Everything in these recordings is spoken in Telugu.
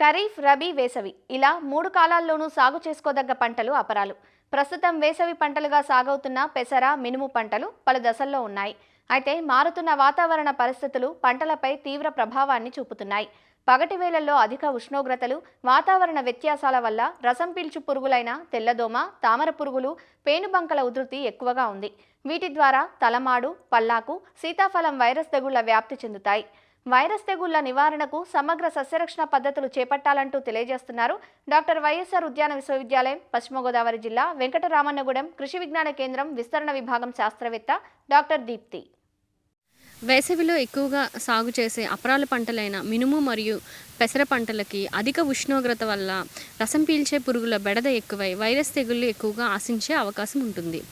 ఖరీఫ్, రబీ, వేసవి ఇలా 3 కాలాల్లోనూ సాగు చేసుకోదగ్గ పంటలు అపరాలు. ప్రస్తుతం వేసవి పంటలుగా సాగవుతున్న పెసర, మినుము పంటలు పలు దశల్లో ఉన్నాయి. అయితే మారుతున్న వాతావరణ పరిస్థితులు పంటలపై తీవ్ర ప్రభావాన్ని చూపుతున్నాయి. పగటి వేళల్లో అధిక ఉష్ణోగ్రతలు, వాతావరణ వ్యత్యాసాల వల్ల రసం పీల్చు పురుగులైన తెల్లదోమ, తామర పురుగులు, పేనుబంకల ఉధృతి ఎక్కువగా ఉంది. వీటి ద్వారా తలమాడు, పల్లాకు, సీతాఫలం వైరస్ తెగుళ్ల వ్యాప్తి చెందుతాయి. వైరస్ తెగుళ్ల నివారణకు సమగ్ర సస్యరక్షణ పద్ధతులు చేపట్టాలంటూ తెలియజేస్తున్నారు డాక్టర్ వైఎస్ఆర్ ఉద్యాన విశ్వవిద్యాలయం, పశ్చిమ గోదావరి జిల్లా వెంకటరామన్నగూడెం కృషి విజ్ఞాన కేంద్రం విస్తరణ విభాగం శాస్త్రవేత్త డాక్టర్ దీప్తి. వేసవిలో ఎక్కువగా సాగు చేసే అపరాల పంటలైన మినుము మరియు పెసర పంటలకి అధిక ఉష్ణోగ్రత వల్ల రసం పీల్చే పురుగుల బెడద ఎక్కువై వైరస్ తెగుళ్ళు ఎక్కువగా ఆశించే అవకాశం ఉంటుంది.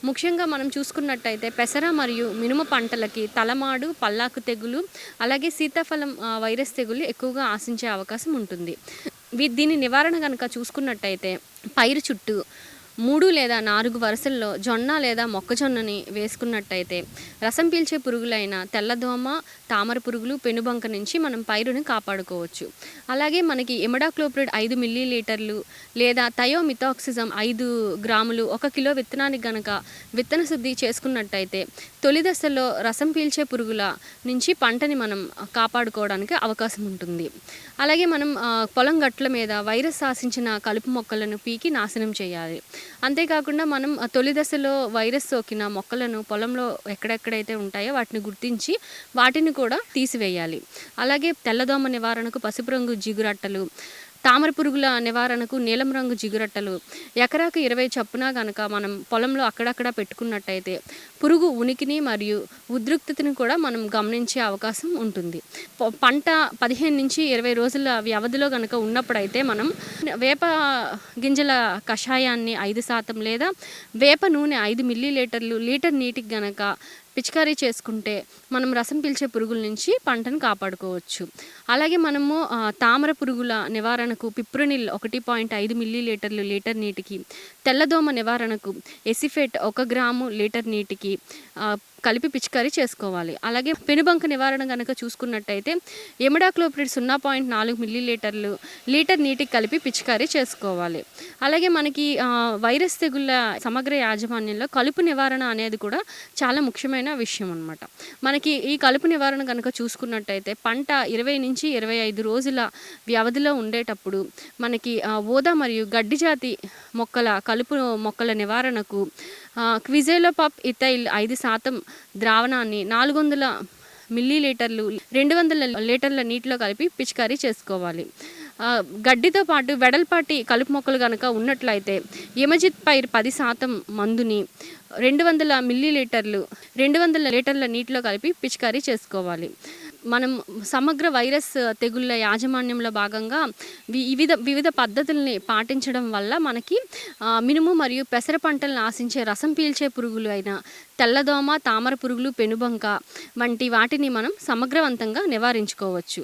ముఖ్యంగా మనం చూసుకున్నట్టయితే పెసర మరియు మినుము పంటలకి తలమాడు, పల్లాకు తెగులు, అలాగే సీతాఫలం వైరస్ తెగులు ఎక్కువగా ఆశించే అవకాశం ఉంటుంది. దీని నివారణ కనుక చూసుకున్నట్టయితే పైరు చుట్టూ 3 లేదా 4 వరుసల్లో జొన్న లేదా మొక్కజొన్నని వేసుకున్నట్టయితే రసం పీల్చే పురుగులైన తెల్లదోమ, తామర పురుగులు, పెనుబంక నుంచి మనం పైరుని కాపాడుకోవచ్చు. అలాగే మనకి ఇమిడాక్లోప్రిడ్ 5 మిల్లీలీటర్లు లేదా థయోమిథాక్సిజం 5 గ్రాములు 1 కిలో విత్తనానికి గనక విత్తన శుద్ధి చేసుకున్నట్టయితే తొలి దశలో రసం పీల్చే పురుగుల నుంచి పంటని మనం కాపాడుకోవడానికి అవకాశం ఉంటుంది. అలాగే మనం పొలం గట్ల మీద వైరస్ ఆశించిన కలుపు మొక్కలను పీకి నాశనం చేయాలి. అంతేకాకుండా మనం తొలి దశలో వైరస్ సోకిన మొక్కలను పొలంలో ఎక్కడెక్కడైతే ఉంటాయో వాటిని గుర్తించి వాటిని కూడా తీసివేయాలి. అలాగే తెల్లదోమ నివారణకు పసుపు రంగు జిగురట్టలు, తామర పురుగుల నివారణకు నీలం రంగు జిగురట్టలు ఎకరాకు 20 చొప్పున కనుక మనం పొలంలో అక్కడక్కడ పెట్టుకున్నట్టయితే పురుగు ఉనికిని మరియు ఉద్రిక్తతను కూడా మనం గమనించే అవకాశం ఉంటుంది. పంట 15 నుంచి 20 రోజుల వ్యవధిలో కనుక ఉన్నప్పుడైతే మనం వేప గింజల కషాయాన్ని 5% లేదా వేప నూనె 5 మిల్లీలీటర్లు లీటర్ నీటికి గనక పిచికారీ చేసుకుంటే మనం రసం పీల్చే పురుగుల నుంచి పంటను కాపాడుకోవచ్చు. అలాగే మనము తామర పురుగుల నివారణకు పిప్రోనిల్ 1.5 మిల్లీలీటర్లు లీటర్ నీటికి, తెల్లదోమ నివారణకు ఎసిఫేట్ 1 గ్రాము లీటర్ నీటికి కలిపి పిచికారీ చేసుకోవాలి. అలాగే పెనుబంక నివారణ కనుక చూసుకున్నట్టయితే ఇమిడాక్లోప్రిడ్ 0.4 మిల్లీలీటర్లు లీటర్ నీటికి కలిపి పిచికారీ చేసుకోవాలి. అలాగే మనకి వైరస్ తెగుళ్ళ సమగ్ర యాజమాన్యంలో కలుపు నివారణ అనేది కూడా చాలా ముఖ్యమైన విషయం అన్నమాట. మనకి ఈ కలుపు నివారణ కనుక చూసుకున్నట్టయితే పంట 20 నుంచి 25 రోజుల వ్యవధిలో ఉండేటప్పుడు మనకి ఊదా మరియు గడ్డి జాతి మొక్కల కలుపు మొక్కల నివారణకు క్విజేలోపాప్ ఇథైల్ 5% ద్రావణాన్ని 400 మిల్లీలీటర్లు 200 లీటర్ల నీటిలో కలిపి పిచికారీ చేసుకోవాలి. గడ్డితో పాటు వెడల్పాటి కలుపు మొక్కలు కనుక ఉన్నట్లయితే ఎమజిత్ పైర్ 10% మందుని 200 మిల్లీలీటర్లు 200 లీటర్ల నీటిలో కలిపి పిచికారీ చేసుకోవాలి. మనం సమగ్ర వైరస్ తెగుళ్ళ యాజమాన్యంలో భాగంగా వివిధ పద్ధతుల్ని పాటించడం వల్ల మనకి మినుము మరియు పెసర పంటలను ఆశించే రసం పీల్చే పురుగులు అయిన తెల్లదోమ, తామర పురుగులు, పెనుబంక వంటి వాటిని మనం సమగ్రవంతంగా నివారించుకోవచ్చు.